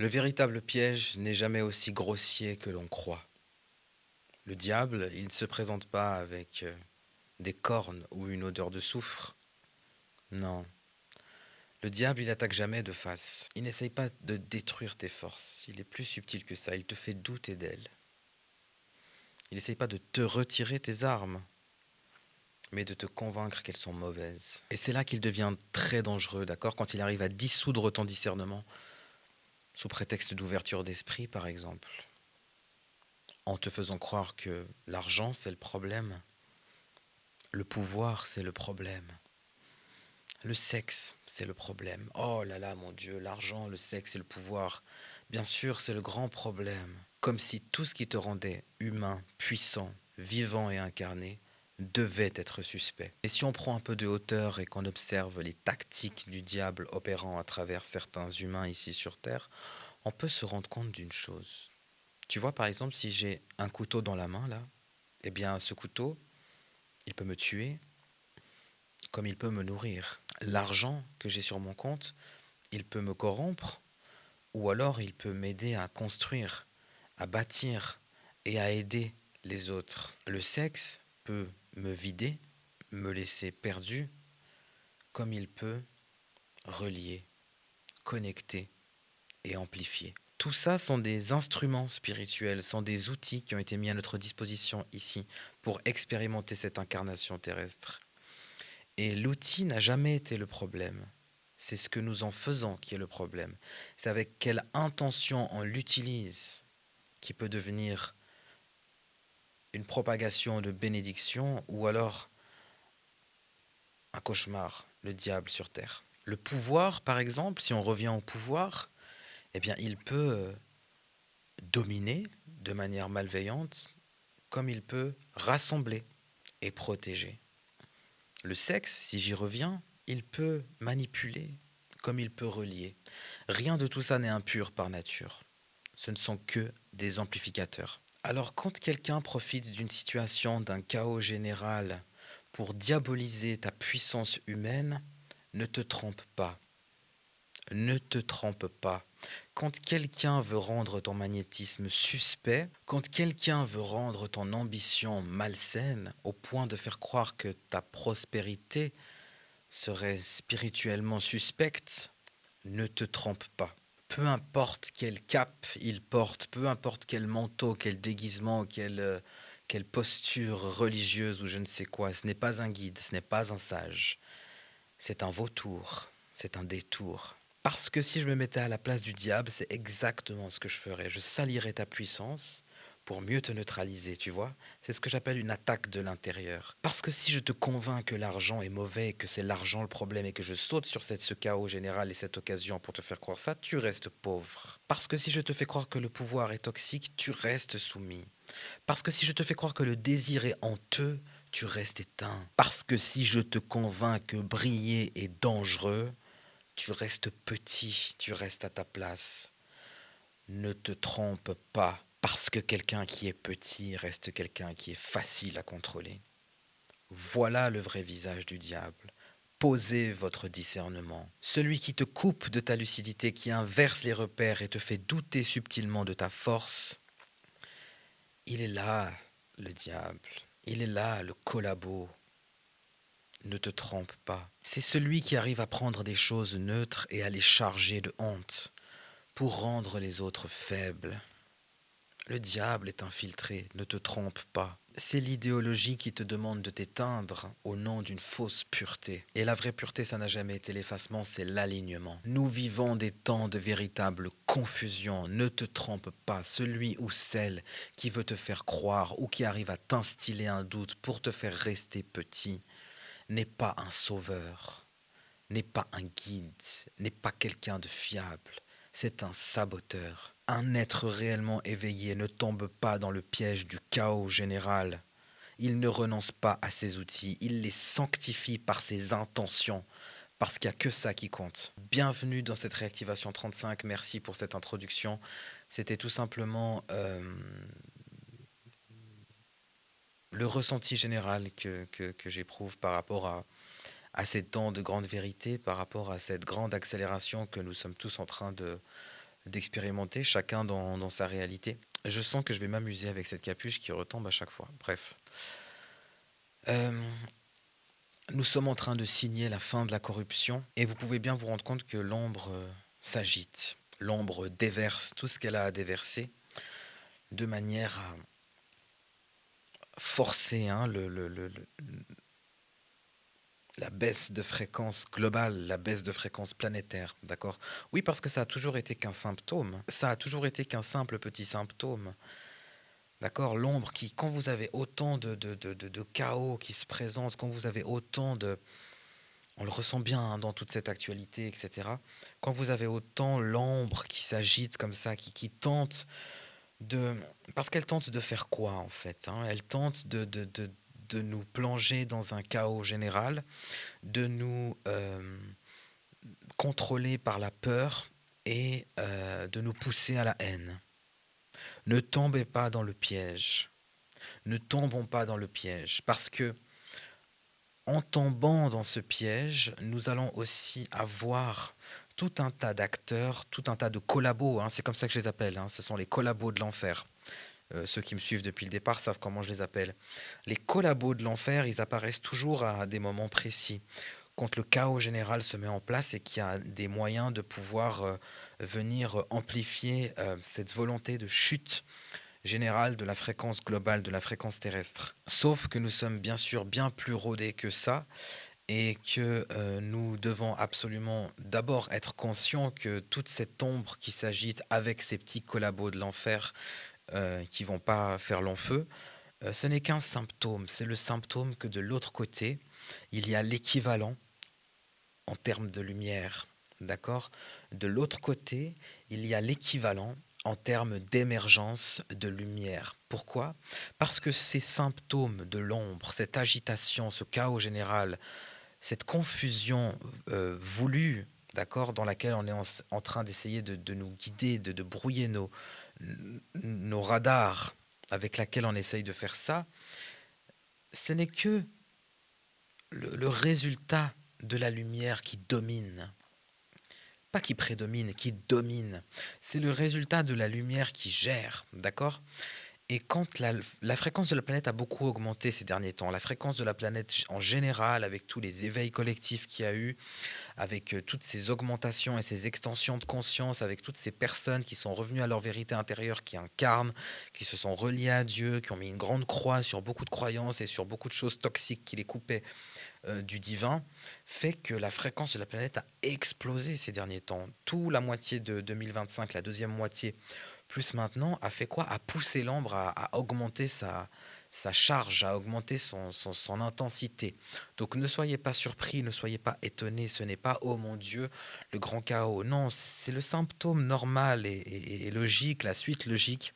Le véritable piège n'est jamais aussi grossier que l'on croit. Le diable, il ne se présente pas avec des cornes ou une odeur de soufre. Non. Le diable, il attaque jamais de face. Il n'essaye pas de détruire tes forces. Il est plus subtil que ça. Il te fait douter d'elles. Il n'essaye pas de te retirer tes armes, mais de te convaincre qu'elles sont mauvaises. Et c'est là qu'il devient très dangereux, d'accord? Quand il arrive à dissoudre ton discernement, sous prétexte d'ouverture d'esprit, par exemple, en te faisant croire que l'argent, c'est le problème, le pouvoir, c'est le problème, le sexe, c'est le problème. Oh là là, mon Dieu, l'argent, le sexe et le pouvoir, bien sûr, c'est le grand problème. Comme si tout ce qui te rendait humain, puissant, vivant et incarné devait être suspect. Et si on prend un peu de hauteur et qu'on observe les tactiques du diable opérant à travers certains humains ici sur Terre, on peut se rendre compte d'une chose. Tu vois, par exemple, si j'ai un couteau dans la main, là, eh bien, ce couteau, il peut me tuer comme il peut me nourrir. L'argent que j'ai sur mon compte, il peut me corrompre ou alors il peut m'aider à construire, à bâtir et à aider les autres. Le sexe peut me vider, me laisser perdu, comme il peut relier, connecter et amplifier. Tout ça sont des instruments spirituels, sont des outils qui ont été mis à notre disposition ici pour expérimenter cette incarnation terrestre. Et l'outil n'a jamais été le problème. C'est ce que nous en faisons qui est le problème. C'est avec quelle intention on l'utilise qui peut devenir une propagation de bénédiction ou alors un cauchemar, le diable sur terre. Le pouvoir, par exemple, si on revient au pouvoir, eh bien, il peut dominer de manière malveillante comme il peut rassembler et protéger. Le sexe, si j'y reviens, il peut manipuler comme il peut relier. Rien de tout ça n'est impur par nature. Ce ne sont que des amplificateurs. Alors quand quelqu'un profite d'une situation, d'un chaos général pour diaboliser ta puissance humaine, ne te trompe pas. Ne te trompe pas. Quand quelqu'un veut rendre ton magnétisme suspect, quand quelqu'un veut rendre ton ambition malsaine au point de faire croire que ta prospérité serait spirituellement suspecte, ne te trompe pas. Peu importe quel cap il porte, peu importe quel manteau, quel déguisement, quelle posture religieuse ou je ne sais quoi, ce n'est pas un guide, ce n'est pas un sage. C'est un vautour, c'est un détour. Parce que si je me mettais à la place du diable, c'est exactement ce que je ferais. Je salirais ta puissance pour mieux te neutraliser, tu vois. C'est ce que j'appelle une attaque de l'intérieur. Parce que si je te convainc que l'argent est mauvais, et que c'est l'argent le problème et que je saute sur ce chaos général et cette occasion pour te faire croire ça, tu restes pauvre. Parce que si je te fais croire que le pouvoir est toxique, tu restes soumis. Parce que si je te fais croire que le désir est honteux, tu restes éteint. Parce que si je te convainc que briller est dangereux, tu restes petit, tu restes à ta place. Ne te trompe pas, parce que quelqu'un qui est petit reste quelqu'un qui est facile à contrôler. Voilà le vrai visage du diable. Posez votre discernement. Celui qui te coupe de ta lucidité, qui inverse les repères et te fait douter subtilement de ta force, il est là, le diable. Il est là, le collabo. Ne te trompe pas. C'est celui qui arrive à prendre des choses neutres et à les charger de honte pour rendre les autres faibles. Le diable est infiltré, ne te trompe pas. C'est l'idéologie qui te demande de t'éteindre au nom d'une fausse pureté. Et la vraie pureté, ça n'a jamais été l'effacement, c'est l'alignement. Nous vivons des temps de véritable confusion. Ne te trompe pas. Celui ou celle qui veut te faire croire ou qui arrive à t'instiller un doute pour te faire rester petit n'est pas un sauveur, n'est pas un guide, n'est pas quelqu'un de fiable. C'est un saboteur. Un être réellement éveillé ne tombe pas dans le piège du chaos général. Il ne renonce pas à ses outils, il les sanctifie par ses intentions, parce qu'il n'y a que ça qui compte. Bienvenue dans cette réactivation 35, merci pour cette introduction. C'était tout simplement le ressenti général que j'éprouve par rapport à ces temps de grande vérité, par rapport à cette grande accélération que nous sommes tous en train d'expérimenter, chacun dans sa réalité. Je sens que je vais m'amuser avec cette capuche qui retombe à chaque fois. Bref. Euh, nous sommes en train de signer la fin de la corruption et vous pouvez bien vous rendre compte que l'ombre s'agite. L'ombre déverse tout ce qu'elle a à déverser de manière à forcer la baisse de fréquence globale, la baisse de fréquence planétaire, d'accord? Oui, parce que ça a toujours été qu'un symptôme, ça a toujours été qu'un simple petit symptôme, d'accord? L'ombre qui, quand vous avez autant de chaos qui se présente, quand vous avez autant de... On le ressent bien hein, dans toute cette actualité, etc. Quand vous avez autant l'ombre qui s'agite comme ça, qui tente de... Parce qu'elle tente de faire quoi en fait hein? Elle tente de nous plonger dans un chaos général, de nous contrôler par la peur et de nous pousser à la haine. Ne tombez pas dans le piège. Ne tombons pas dans le piège. Parce que en tombant dans ce piège, nous allons aussi avoir tout un tas d'acteurs, tout un tas de collabos, hein, c'est comme ça que je les appelle, hein, ce sont les collabos de l'enfer. Ceux qui me suivent depuis le départ savent comment je les appelle. Les collabos de l'enfer, ils apparaissent toujours à des moments précis, quand le chaos général se met en place et qu'il y a des moyens de pouvoir venir amplifier cette volonté de chute générale de la fréquence globale, de la fréquence terrestre. Sauf que nous sommes bien sûr bien plus rodés que ça et que nous devons absolument d'abord être conscients que toute cette ombre qui s'agite avec ces petits collabos de l'enfer qui vont pas faire long feu, ce n'est qu'un symptôme. C'est le symptôme que de l'autre côté, il y a l'équivalent en termes de lumière. D'accord? De l'autre côté, il y a l'équivalent en termes d'émergence de lumière. Pourquoi? Parce que ces symptômes de l'ombre, cette agitation, ce chaos général, cette confusion voulue, d'accord, dans laquelle on est en train d'essayer de nous guider, de brouiller nos radars, avec laquelle on essaye de faire ça, ce n'est que le résultat de la lumière qui domine. Pas qui prédomine, qui domine. C'est le résultat de la lumière qui gère, d'accord? Et quand la fréquence de la planète a beaucoup augmenté ces derniers temps, la fréquence de la planète en général, avec tous les éveils collectifs qu'il y a eu, avec toutes ces augmentations et ces extensions de conscience, avec toutes ces personnes qui sont revenues à leur vérité intérieure, qui incarnent, qui se sont reliées à Dieu, qui ont mis une grande croix sur beaucoup de croyances et sur beaucoup de choses toxiques qui les coupaient du divin, fait que la fréquence de la planète a explosé ces derniers temps. Tout la moitié de 2025, la deuxième moitié, plus maintenant, a fait quoi? A poussé l'ambre à augmenter sa charge, à augmenter son intensité. Donc ne soyez pas surpris, ne soyez pas étonnés, ce n'est pas «Oh mon Dieu, le grand chaos». Non, c'est le symptôme normal et logique, la suite logique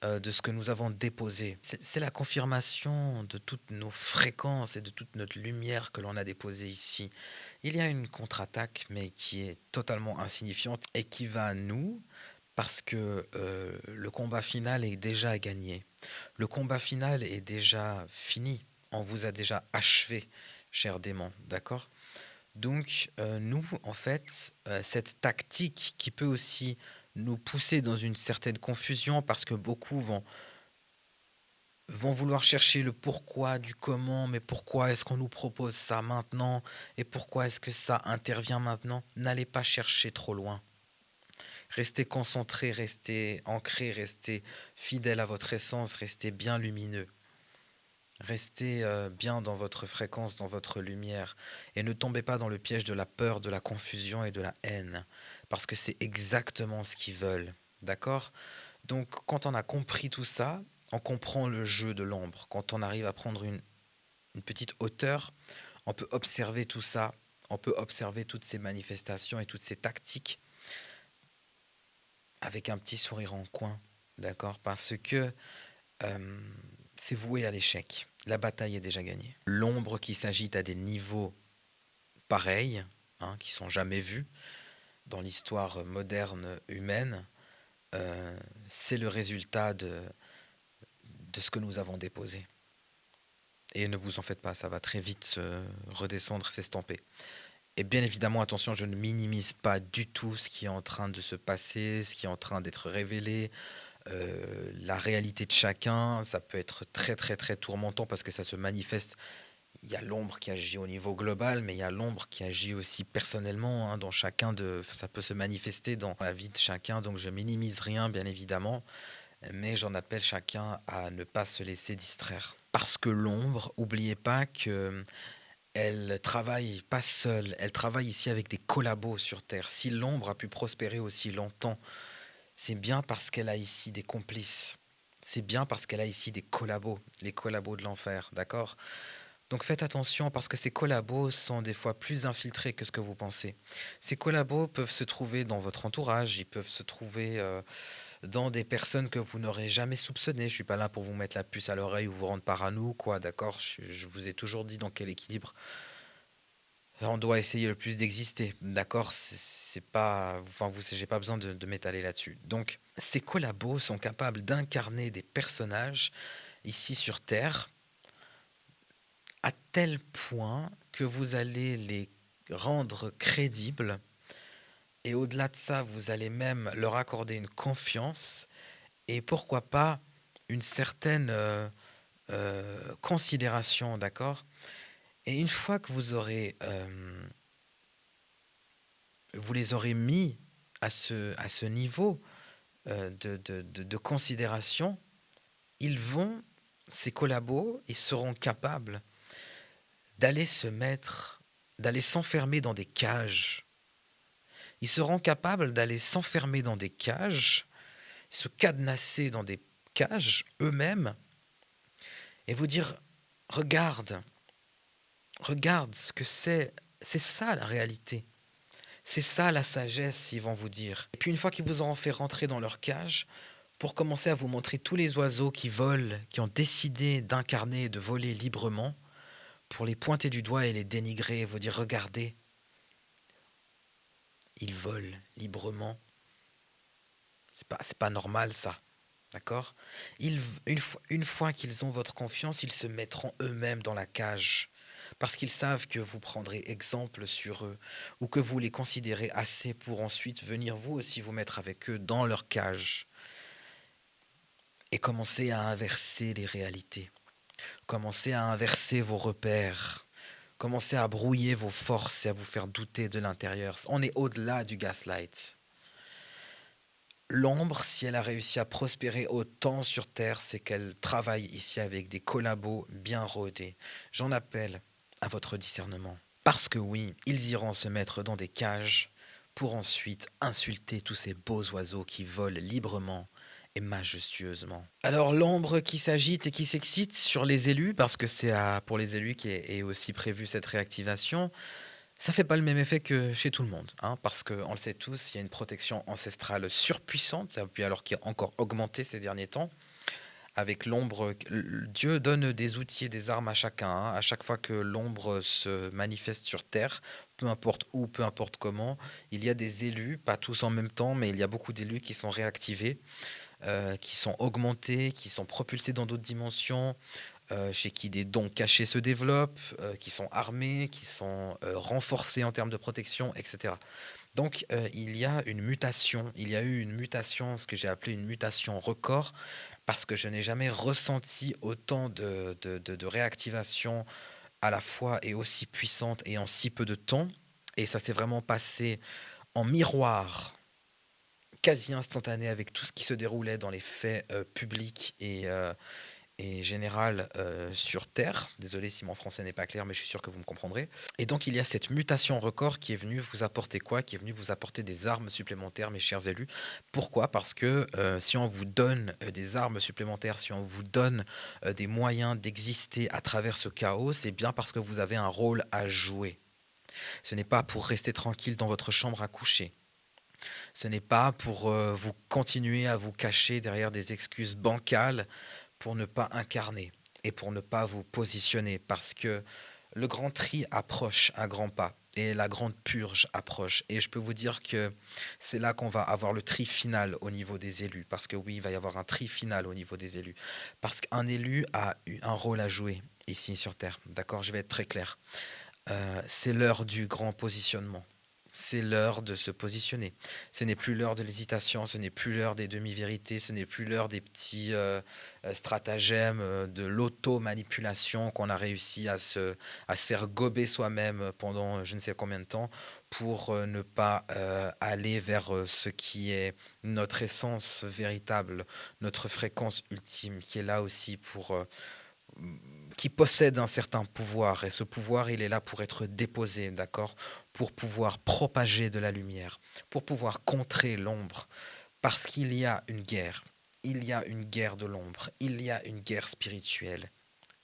de ce que nous avons déposé. C'est la confirmation de toutes nos fréquences et de toute notre lumière que l'on a déposée ici. Il y a une contre-attaque, mais qui est totalement insignifiante et qui va à nous parce que le combat final est déjà gagné. Le combat final est déjà fini. On vous a déjà achevé, cher démon, d'accord? Donc, nous, en fait, cette tactique qui peut aussi nous pousser dans une certaine confusion parce que beaucoup vont vouloir chercher le pourquoi du comment, mais pourquoi est-ce qu'on nous propose ça maintenant et pourquoi est-ce que ça intervient maintenant? N'allez pas chercher trop loin. Restez concentré, restez ancré, restez fidèle à votre essence, restez bien lumineux. Restez bien dans votre fréquence, dans votre lumière, et ne tombez pas dans le piège de la peur, de la confusion et de la haine, parce que c'est exactement ce qu'ils veulent. D'accord? Donc quand on a compris tout ça, on comprend le jeu de l'ombre. Quand on arrive à prendre une petite hauteur, on peut observer tout ça, on peut observer toutes ces manifestations et toutes ces tactiques avec un petit sourire en coin. D'accord? Parce que euh, c'est voué à l'échec. La bataille est déjà gagnée. L'ombre qui s'agite à des niveaux pareils, hein, qui sont jamais vus dans l'histoire moderne humaine, c'est le résultat de ce que nous avons déposé. Et ne vous en faites pas, ça va très vite se redescendre, s'estomper. Et bien évidemment, attention, je ne minimise pas du tout ce qui est en train de se passer, ce qui est en train d'être révélé, la réalité de chacun. Ça peut être très très très tourmentant parce que ça se manifeste. Il y a l'ombre qui agit au niveau global, mais il y a l'ombre qui agit aussi personnellement, hein, dans chacun de, ça peut se manifester dans la vie de chacun. Donc je minimise rien, bien évidemment, mais j'en appelle chacun à ne pas se laisser distraire. Parce que l'ombre, oubliez pas que elle travaille pas seule, elle travaille ici avec des collabos sur Terre. Si l'ombre a pu prospérer aussi longtemps, c'est bien parce qu'elle a ici des complices. C'est bien parce qu'elle a ici des collabos, les collabos de l'enfer, d'accord? Donc faites attention parce que ces collabos sont des fois plus infiltrés que ce que vous pensez. Ces collabos peuvent se trouver dans votre entourage, ils peuvent se trouver dans des personnes que vous n'aurez jamais soupçonnées. Je suis pas là pour vous mettre la puce à l'oreille ou vous rendre parano, quoi, d'accord? Je vous ai toujours dit dans quel équilibre on doit essayer le plus d'exister, d'accord? C'est pas, enfin, vous, j'ai pas besoin de m'étaler là-dessus. Donc, ces collabos sont capables d'incarner des personnages ici sur Terre à tel point que vous allez les rendre crédibles et au-delà de ça, vous allez même leur accorder une confiance et pourquoi pas une certaine considération, d'accord? Et une fois que vous les aurez mis à ce niveau de considération, ils vont, ces collabos, ils seront capables d'aller se mettre, d'aller s'enfermer dans des cages. Ils seront capables d'aller s'enfermer dans des cages, se cadenasser dans des cages eux-mêmes et vous dire, regarde, regarde ce que c'est ça la réalité. C'est ça la sagesse, ils vont vous dire. Et puis une fois qu'ils vous auront fait rentrer dans leur cage, pour commencer à vous montrer tous les oiseaux qui volent, qui ont décidé d'incarner et de voler librement, pour les pointer du doigt et les dénigrer et vous dire regardez, ils volent librement. C'est pas normal ça. D'accord? Une fois qu'ils ont votre confiance, ils se mettront eux-mêmes dans la cage. Parce qu'ils savent que vous prendrez exemple sur eux ou que vous les considérez assez pour ensuite venir vous aussi vous mettre avec eux dans leur cage et commencer à inverser les réalités. Commencez à inverser vos repères. Commencez à brouiller vos forces et à vous faire douter de l'intérieur. On est au-delà du gaslight. L'ombre, si elle a réussi à prospérer autant sur Terre, c'est qu'elle travaille ici avec des collabos bien rodés. J'en appelle à votre discernement. Parce que oui, ils iront se mettre dans des cages pour ensuite insulter tous ces beaux oiseaux qui volent librement et majestueusement. Alors l'ombre qui s'agite et qui s'excite sur les élus, parce que c'est pour les élus qu'est aussi prévue cette réactivation, ça fait pas le même effet que chez tout le monde, hein, parce qu'on le sait tous, il y a une protection ancestrale surpuissante, puis alors qui a encore augmenté ces derniers temps. Avec l'ombre, Dieu donne des outils et des armes à chacun, hein. À chaque fois que l'ombre se manifeste sur Terre, peu importe où, peu importe comment, il y a des élus, pas tous en même temps, mais il y a beaucoup d'élus qui sont réactivés, qui sont augmentés, qui sont propulsés dans d'autres dimensions, chez qui des dons cachés se développent, qui sont armés, qui sont renforcés en termes de protection, etc. Donc il y a une mutation, il y a eu une mutation, ce que j'ai appelé une mutation record, parce que je n'ai jamais ressenti autant de réactivation à la fois et aussi puissante et en si peu de temps. Et ça s'est vraiment passé en miroir quasi instantané avec tout ce qui se déroulait dans les faits publics et général sur Terre. Désolé si mon français n'est pas clair, mais je suis sûr que vous me comprendrez. Et donc il y a cette mutation record qui est venue vous apporter quoi? Qui est venue vous apporter des armes supplémentaires, mes chers élus. Pourquoi? Parce que si on vous donne des armes supplémentaires, si on vous donne des moyens d'exister à travers ce chaos, c'est bien parce que vous avez un rôle à jouer. Ce n'est pas pour rester tranquille dans votre chambre à coucher. Ce n'est pas pour vous continuer à vous cacher derrière des excuses bancales pour ne pas incarner et pour ne pas vous positionner parce que le grand tri approche à grands pas et la grande purge approche. Et je peux vous dire que c'est là qu'on va avoir le tri final au niveau des élus. Parce que oui, il va y avoir un tri final au niveau des élus. Parce qu'un élu a un rôle à jouer ici sur Terre. D'accord? Je vais être très clair. C'est l'heure du grand positionnement. C'est l'heure de se positionner. Ce n'est plus l'heure de l'hésitation, ce n'est plus l'heure des demi-vérités, ce n'est plus l'heure des petits stratagèmes, de l'auto-manipulation qu'on a réussi à se faire gober soi-même pendant je ne sais combien de temps pour ne pas aller vers ce qui est notre essence véritable, notre fréquence ultime, qui est là aussi pour qui possède un certain pouvoir. Et ce pouvoir, il est là pour être déposé, d'accord? Pour pouvoir propager de la lumière, pour pouvoir contrer l'ombre. Parce qu'il y a une guerre. Il y a une guerre de l'ombre. Il y a une guerre spirituelle,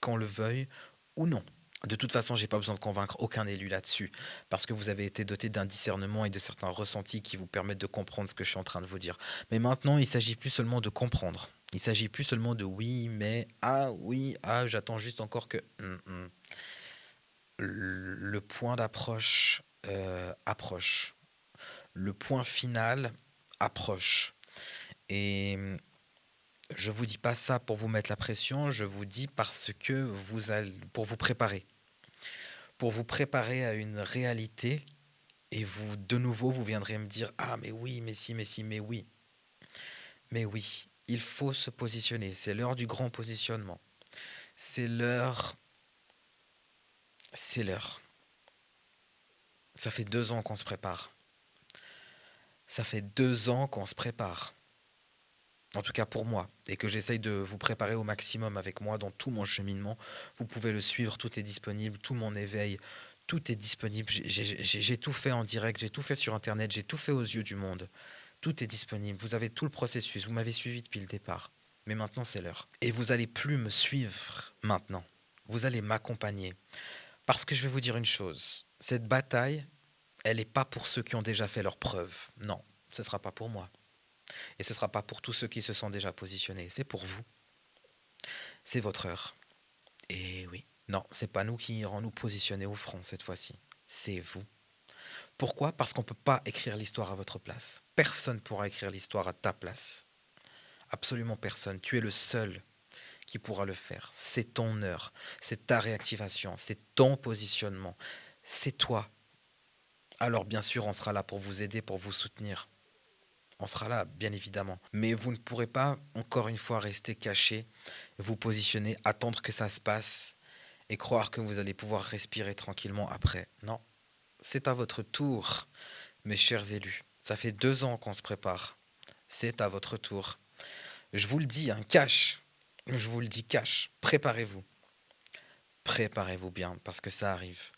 qu'on le veuille ou non. De toute façon, j'ai pas besoin de convaincre aucun élu là-dessus, parce que vous avez été doté d'un discernement et de certains ressentis qui vous permettent de comprendre ce que je suis en train de vous dire. Mais maintenant, il s'agit plus seulement de comprendre. Il s'agit plus seulement de oui, mais oui, j'attends juste encore que le point d'approche approche. Le point final approche. Et je vous dis pas ça pour vous mettre la pression, je vous dis parce que pour vous préparer. Pour vous préparer à une réalité. Et vous, de nouveau, vous viendrez me dire, ah mais oui, mais si, mais si, mais oui. Mais oui, il faut se positionner. C'est l'heure du grand positionnement. C'est l'heure. C'est l'heure. Ça fait 2 ans qu'on se prépare. Ça fait 2 ans qu'on se prépare. En tout cas pour moi. Et que j'essaye de vous préparer au maximum avec moi dans tout mon cheminement. Vous pouvez le suivre, tout est disponible, tout mon éveil, tout est disponible. J'ai tout fait en direct, j'ai tout fait sur Internet, j'ai tout fait aux yeux du monde. Tout est disponible. Vous avez tout le processus. Vous m'avez suivi depuis le départ. Mais maintenant, c'est l'heure. Et vous allez plus me suivre maintenant. Vous allez m'accompagner. Parce que je vais vous dire une chose. Cette bataille, elle n'est pas pour ceux qui ont déjà fait leurs preuves. Non, ce ne sera pas pour moi. Et ce ne sera pas pour tous ceux qui se sont déjà positionnés. C'est pour vous. C'est votre heure. Et oui. Non, c'est pas nous qui irons nous positionner au front cette fois-ci. C'est vous. Pourquoi? Parce qu'on ne peut pas écrire l'histoire à votre place. Personne ne pourra écrire l'histoire à ta place. Absolument personne. Tu es le seul qui pourra le faire. C'est ton heure, c'est ta réactivation, c'est ton positionnement, c'est toi. Alors bien sûr, on sera là pour vous aider, pour vous soutenir. On sera là, bien évidemment. Mais vous ne pourrez pas, encore une fois, rester caché, vous positionner, attendre que ça se passe et croire que vous allez pouvoir respirer tranquillement après. Non, c'est à votre tour, mes chers élus. Ça fait 2 ans qu'on se prépare. C'est à votre tour. Je vous le dis, hein, cash. Je vous le dis cash. Préparez-vous. Préparez-vous bien parce que ça arrive.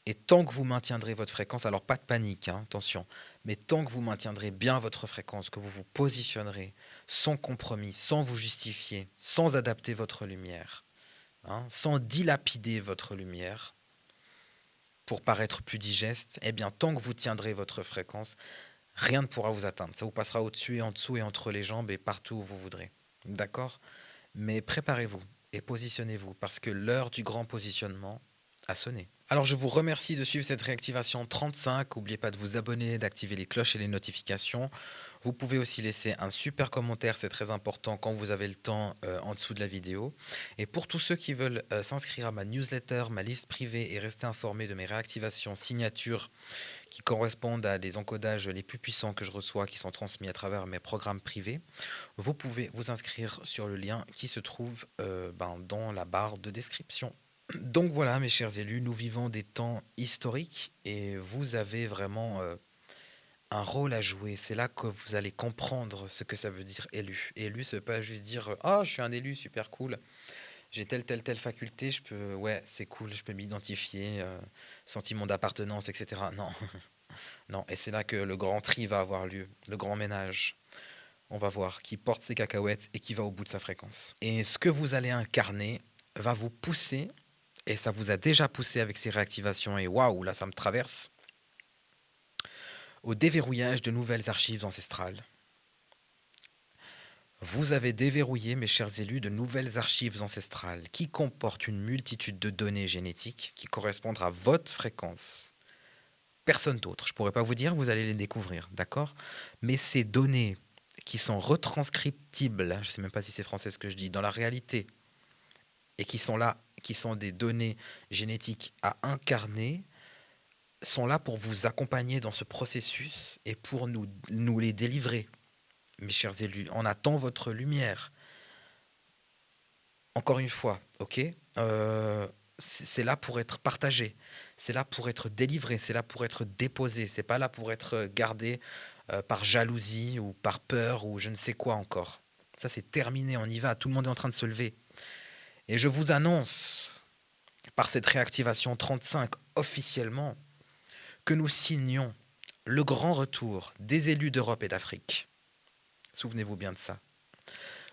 Et tant que vous maintiendrez votre fréquence, alors pas de panique, hein, attention, mais tant que vous maintiendrez bien votre fréquence, que vous vous positionnerez sans compromis, sans vous justifier, sans adapter votre lumière, hein, sans dilapider votre lumière pour paraître plus digeste, eh bien tant que vous tiendrez votre fréquence, rien ne pourra vous atteindre. Ça vous passera au-dessus et en dessous et entre les jambes et partout où vous voudrez. D'accord? Mais préparez-vous et positionnez-vous parce que l'heure du grand positionnement a sonné. Alors je vous remercie de suivre cette réactivation 35. N'oubliez pas de vous abonner, d'activer les cloches et les notifications. Vous pouvez aussi laisser un super commentaire, c'est très important quand vous avez le temps en dessous de la vidéo. Et pour tous ceux qui veulent s'inscrire à ma newsletter, ma liste privée et rester informés de mes réactivations signatures qui correspondent à des encodages les plus puissants que je reçois, qui sont transmis à travers mes programmes privés, vous pouvez vous inscrire sur le lien qui se trouve dans la barre de description. Donc voilà, mes chers élus, nous vivons des temps historiques et vous avez vraiment un rôle à jouer. C'est là que vous allez comprendre ce que ça veut dire élu. Élu, ça veut pas juste dire ah, je suis un élu, super cool. J'ai telle faculté, je peux, ouais, c'est cool, je peux m'identifier, sentiment d'appartenance, etc. Non, non. Et c'est là que le grand tri va avoir lieu, le grand ménage. On va voir qui porte ses cacahuètes et qui va au bout de sa fréquence. Et ce que vous allez incarner va vous pousser, et ça vous a déjà poussé avec ces réactivations, et waouh, là ça me traverse, au déverrouillage de nouvelles archives ancestrales. Vous avez déverrouillé, mes chers élus, de nouvelles archives ancestrales qui comportent une multitude de données génétiques qui correspondent à votre fréquence. Personne d'autre. Je ne pourrais pas vous dire, vous allez les découvrir, d'accord? Mais ces données qui sont retranscriptibles, je ne sais même pas si c'est français ce que je dis, dans la réalité, et qui sont là, qui sont des données génétiques à incarner, sont là pour vous accompagner dans ce processus et pour nous les délivrer, mes chers élus. On attend votre lumière. Encore une fois, ok. C'est là pour être partagé, c'est là pour être délivré, c'est là pour être déposé, c'est pas là pour être gardé par jalousie ou par peur ou je ne sais quoi encore. Ça c'est terminé, on y va, tout le monde est en train de se lever. Et je vous annonce, par cette réactivation 35 officiellement, que nous signons le grand retour des élus d'Europe et d'Afrique. Souvenez-vous bien de ça.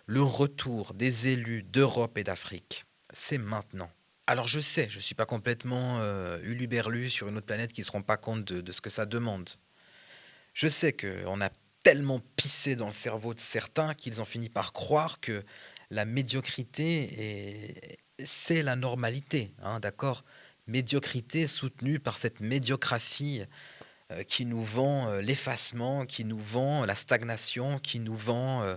Le retour des élus d'Europe et d'Afrique, c'est maintenant. Alors je sais, je ne suis pas complètement uluberlu sur une autre planète qui ne se rend pas compte de ce que ça demande. Je sais qu'on a tellement pissé dans le cerveau de certains qu'ils ont fini par croire que la médiocrité, c'est la normalité, hein, d'accord. Médiocrité soutenue par cette médiocratie qui nous vend l'effacement, qui nous vend la stagnation, qui nous vend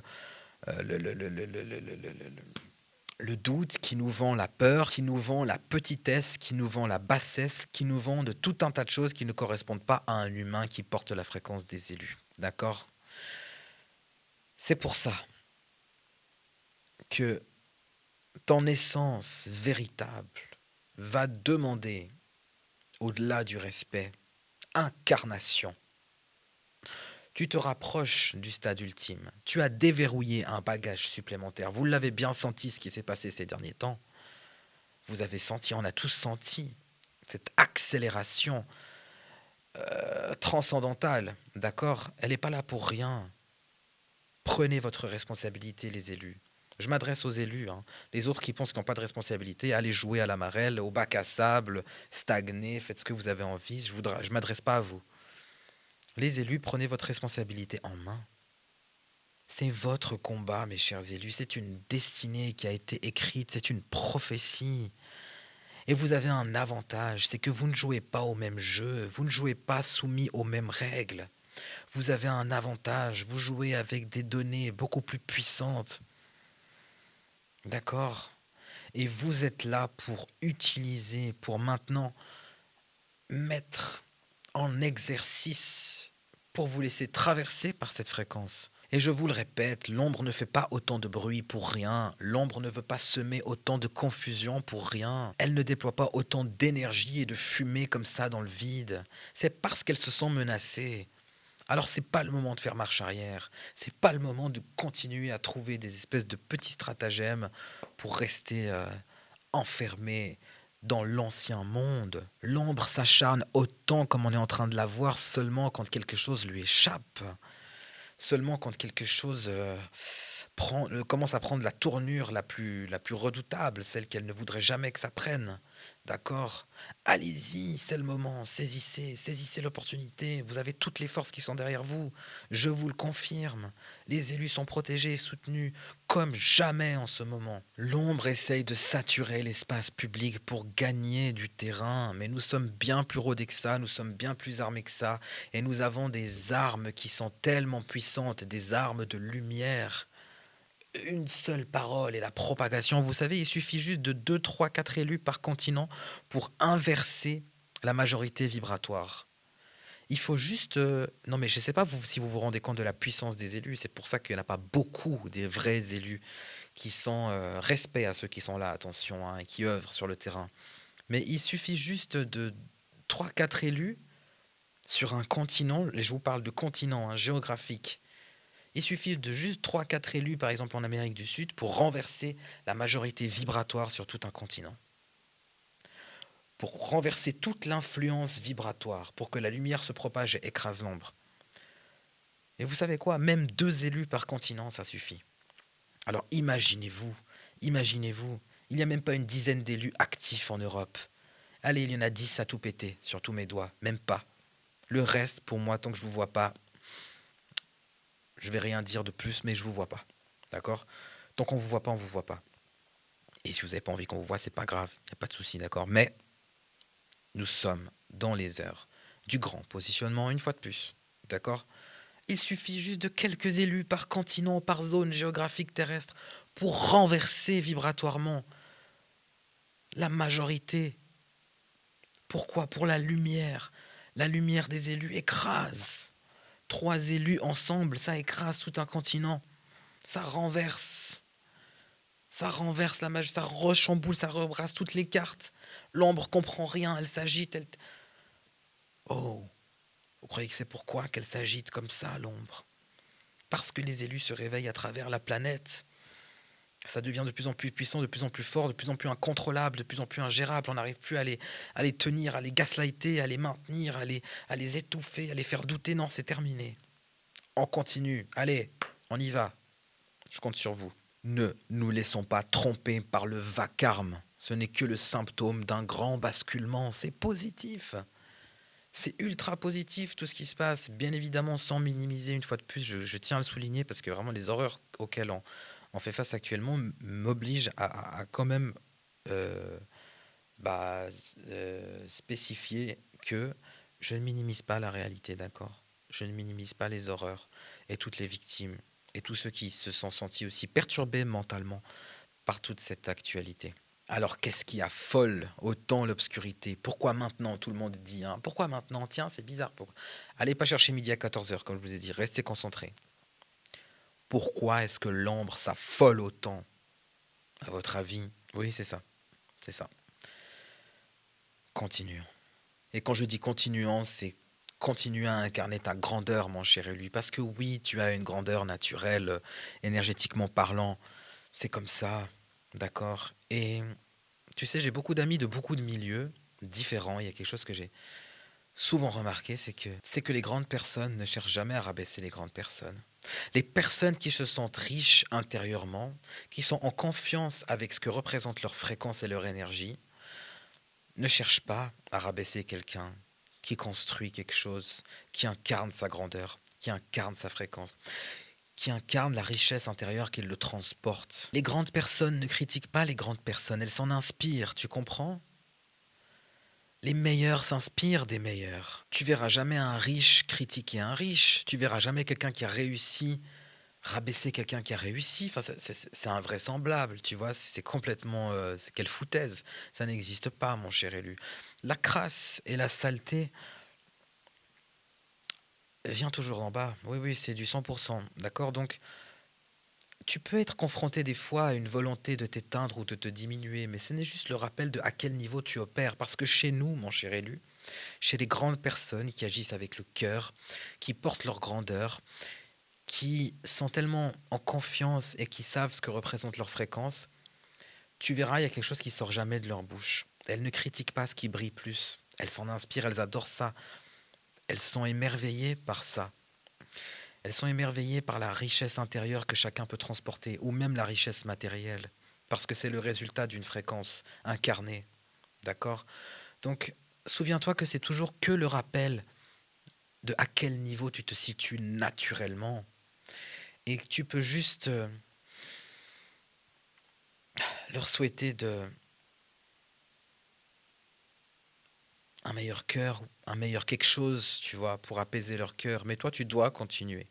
le doute, qui nous vend la peur, qui nous vend la petitesse, qui nous vend la bassesse, qui nous vend de tout un tas de choses qui ne correspondent pas à un humain qui porte la fréquence des élus. D'accord? C'est pour ça que ton essence véritable va demander, au-delà du respect, incarnation. Tu te rapproches du stade ultime. Tu as déverrouillé un bagage supplémentaire. Vous l'avez bien senti ce qui s'est passé ces derniers temps. Vous avez senti, on a tous senti cette accélération transcendantale, d'accord? Elle n'est pas là pour rien. Prenez votre responsabilité, les élus. Je m'adresse aux élus. Hein. Les autres qui pensent qu'ils n'ont pas de responsabilité, allez jouer à la marelle, au bac à sable, stagnez, faites ce que vous avez envie. Je ne m'adresse pas à vous. Les élus, prenez votre responsabilité en main. C'est votre combat, mes chers élus. C'est une destinée qui a été écrite, c'est une prophétie. Et vous avez un avantage, c'est que vous ne jouez pas au même jeu, vous ne jouez pas soumis aux mêmes règles. Vous avez un avantage, vous jouez avec des données beaucoup plus puissantes. D'accord? Et vous êtes là pour utiliser, pour maintenant mettre en exercice, pour vous laisser traverser par cette fréquence. Et je vous le répète, l'ombre ne fait pas autant de bruit pour rien, l'ombre ne veut pas semer autant de confusion pour rien, elle ne déploie pas autant d'énergie et de fumée comme ça dans le vide. C'est parce qu'elles se sont menacées. Alors c'est pas le moment de faire marche arrière, c'est pas le moment de continuer à trouver des espèces de petits stratagèmes pour rester enfermé dans l'ancien monde. L'ombre s'acharne autant comme on est en train de la voir seulement quand quelque chose lui échappe. Seulement quand quelque chose commence à prendre la tournure la plus redoutable, celle qu'elle ne voudrait jamais que ça prenne. D'accord? Allez-y, c'est le moment, saisissez l'opportunité. Vous avez toutes les forces qui sont derrière vous. Je vous le confirme. Les élus sont protégés et soutenus comme jamais en ce moment. L'ombre essaye de saturer l'espace public pour gagner du terrain, mais nous sommes bien plus rodés que ça, nous sommes bien plus armés que ça, et nous avons des armes qui sont tellement puissantes, des armes de lumière. Une seule parole et la propagation. Vous savez, il suffit juste de 2, 3, 4 élus par continent pour inverser la majorité vibratoire. Il faut juste... non mais je ne sais pas si vous vous rendez compte de la puissance des élus. C'est pour ça qu'il n'y en a pas beaucoup des vrais élus qui sont... respect à ceux qui sont là, attention, hein, et qui œuvrent sur le terrain. Mais il suffit juste de 3, 4 élus sur un continent. Et je vous parle de continent géographique. Il suffit de juste 3, 4 élus, par exemple en Amérique du Sud, pour renverser la majorité vibratoire sur tout un continent. Pour renverser toute l'influence vibratoire, pour que la lumière se propage et écrase l'ombre. Et vous savez quoi? Même 2 élus par continent, ça suffit. Alors imaginez-vous, il n'y a même pas une dizaine d'élus actifs en Europe. Allez, il y en a 10 à tout péter, sur tous mes doigts, même pas. Le reste, pour moi, tant que je ne vous vois pas, je vais rien dire de plus, mais je vous vois pas. D'accord? Tant qu'on vous voit pas, on vous voit pas. Et si vous n'avez pas envie qu'on vous voit, c'est pas grave. Il n'y a pas de souci, d'accord? Mais nous sommes dans les heures du grand positionnement, une fois de plus. D'accord? Il suffit juste de quelques élus par continent, par zone géographique terrestre, pour renverser vibratoirement la majorité. Pourquoi? Pour la lumière. La lumière des élus écrase. 3 élus ensemble, ça écrase tout un continent. Ça renverse. Ça renverse la magie, ça rechamboule, ça rebrasse toutes les cartes. L'ombre comprend rien, elle s'agite. Oh, vous croyez que c'est pourquoi qu'elle s'agite comme ça, l'ombre? Parce que les élus se réveillent à travers la planète. Ça devient de plus en plus puissant, de plus en plus fort, de plus en plus incontrôlable, de plus en plus ingérable. On n'arrive plus à les tenir, à les gaslighter, à les maintenir, à les étouffer, à les faire douter. Non, c'est terminé. On continue. Allez, on y va. Je compte sur vous. Ne nous laissons pas tromper par le vacarme. Ce n'est que le symptôme d'un grand basculement. C'est positif. C'est ultra positif tout ce qui se passe. Bien évidemment, sans minimiser une fois de plus, je tiens à le souligner parce que vraiment les horreurs auxquelles on fait face actuellement m'obligent à quand même euh, bah, spécifier que je ne minimise pas la réalité, d'accord? Je ne minimise pas les horreurs et toutes les victimes et tous ceux qui se sont sentis aussi perturbés mentalement par toute cette actualité. Alors qu'est-ce qui affole autant l'obscurité? Pourquoi maintenant tout le monde dit hein? Pourquoi maintenant? Tiens, c'est bizarre. Allez pas chercher midi à 14h, comme je vous ai dit, restez concentrés. Pourquoi est-ce que l'ombre s'affole autant, à votre avis? Oui, c'est ça, c'est ça. Continuons. Et quand je dis continuons, c'est continuer à incarner ta grandeur, mon cher élu. Parce que oui, tu as une grandeur naturelle, énergétiquement parlant. C'est comme ça, d'accord? Et tu sais, j'ai beaucoup d'amis de beaucoup de milieux différents. Il y a quelque chose que j'ai souvent remarqué, c'est que les grandes personnes ne cherchent jamais à rabaisser les grandes personnes. Les personnes qui se sentent riches intérieurement, qui sont en confiance avec ce que représente leur fréquence et leur énergie, ne cherchent pas à rabaisser quelqu'un qui construit quelque chose, qui incarne sa grandeur, qui incarne sa fréquence, qui incarne la richesse intérieure qui le transporte. Les grandes personnes ne critiquent pas les grandes personnes, elles s'en inspirent, tu comprends? Les meilleurs s'inspirent des meilleurs. Tu verras jamais un riche critiquer un riche. Tu verras jamais quelqu'un qui a réussi rabaisser quelqu'un qui a réussi. Enfin, c'est invraisemblable, tu vois. C'est complètement... c'est quelle foutaise. Ça n'existe pas, mon cher élu. La crasse et la saleté vient toujours d'en bas. Oui, oui, c'est du 100%. D'accord? Donc, tu peux être confronté des fois à une volonté de t'éteindre ou de te diminuer, mais ce n'est juste le rappel de à quel niveau tu opères. Parce que chez nous, mon cher élu, chez les grandes personnes qui agissent avec le cœur, qui portent leur grandeur, qui sont tellement en confiance et qui savent ce que représente leur fréquence, tu verras, il y a quelque chose qui sort jamais de leur bouche. Elles ne critiquent pas ce qui brille plus. Elles s'en inspirent, elles adorent ça. Elles sont émerveillées par ça. Elles sont émerveillées par la richesse intérieure que chacun peut transporter, ou même la richesse matérielle, parce que c'est le résultat d'une fréquence incarnée. D'accord? Donc, souviens-toi que c'est toujours que le rappel de à quel niveau tu te situes naturellement, et que tu peux juste leur souhaiter un meilleur cœur, un meilleur quelque chose, tu vois, pour apaiser leur cœur. Mais toi, tu dois continuer.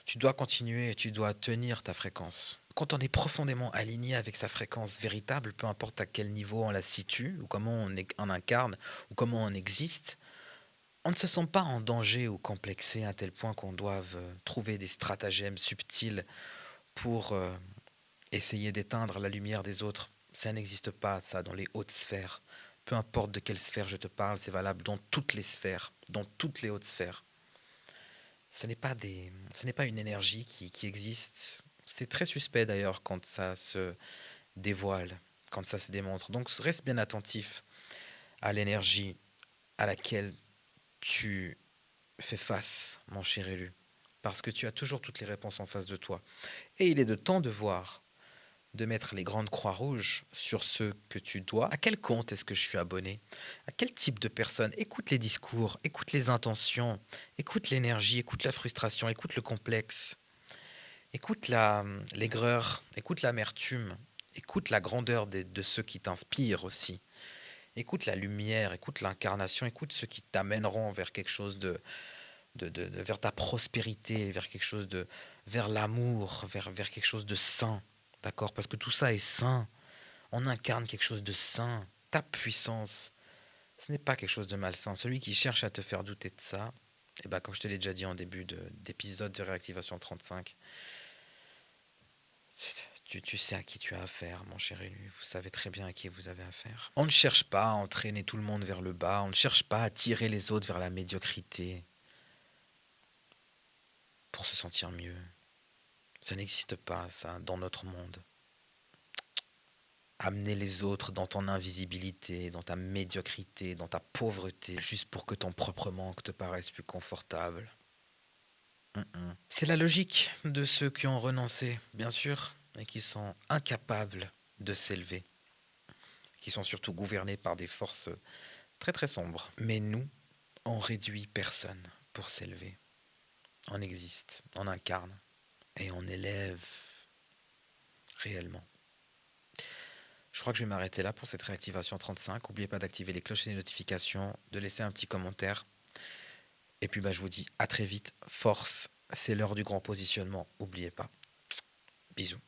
Tu dois continuer et tu dois tenir ta fréquence. Quand on est profondément aligné avec sa fréquence véritable, peu importe à quel niveau on la situe, ou comment on incarne, ou comment on existe, on ne se sent pas en danger ou complexé à tel point qu'on doive trouver des stratagèmes subtils pour essayer d'éteindre la lumière des autres. Ça n'existe pas, ça, dans les hautes sphères. Peu importe de quelle sphère je te parle, c'est valable dans toutes les sphères, dans toutes les hautes sphères. Ce n'est pas une énergie qui existe. C'est très suspect d'ailleurs quand ça se dévoile, quand ça se démontre. Donc reste bien attentif à l'énergie à laquelle tu fais face, mon cher élu. Parce que tu as toujours toutes les réponses en face de toi. Et il est de temps de voir de mettre les grandes croix rouges sur ce que tu dois. À quel compte est-ce que je suis abonné? À quel type de personne? Écoute les discours, écoute les intentions, écoute l'énergie, écoute la frustration, écoute le complexe, écoute l'aigreur, écoute l'amertume, écoute la grandeur de ceux qui t'inspirent aussi. Écoute la lumière, écoute l'incarnation, écoute ceux qui t'amèneront vers quelque chose vers ta prospérité, vers quelque chose vers l'amour, vers quelque chose de sain. D'accord? Parce que tout ça est sain. On incarne quelque chose de sain. Ta puissance. Ce n'est pas quelque chose de malsain. Celui qui cherche à te faire douter de ça, et ben, comme je te l'ai déjà dit en début d'épisode de Réactivation 35, tu sais à qui tu as affaire, mon chéri. Vous savez très bien à qui vous avez affaire. On ne cherche pas à entraîner tout le monde vers le bas. On ne cherche pas à tirer les autres vers la médiocrité pour se sentir mieux. Ça n'existe pas, ça, dans notre monde. Amener les autres dans ton invisibilité, dans ta médiocrité, dans ta pauvreté, juste pour que ton propre manque te paraisse plus confortable. C'est la logique de ceux qui ont renoncé, bien sûr, et qui sont incapables de s'élever, qui sont surtout gouvernés par des forces très très sombres. Mais nous, on réduit personne pour s'élever. On existe, on incarne, et on élève réellement. Je crois que je vais m'arrêter là pour cette réactivation 35. N'oubliez pas d'activer les cloches et les notifications, de laisser un petit commentaire. Et puis je vous dis à très vite. Force, c'est l'heure du grand positionnement. N'oubliez pas. Bisous.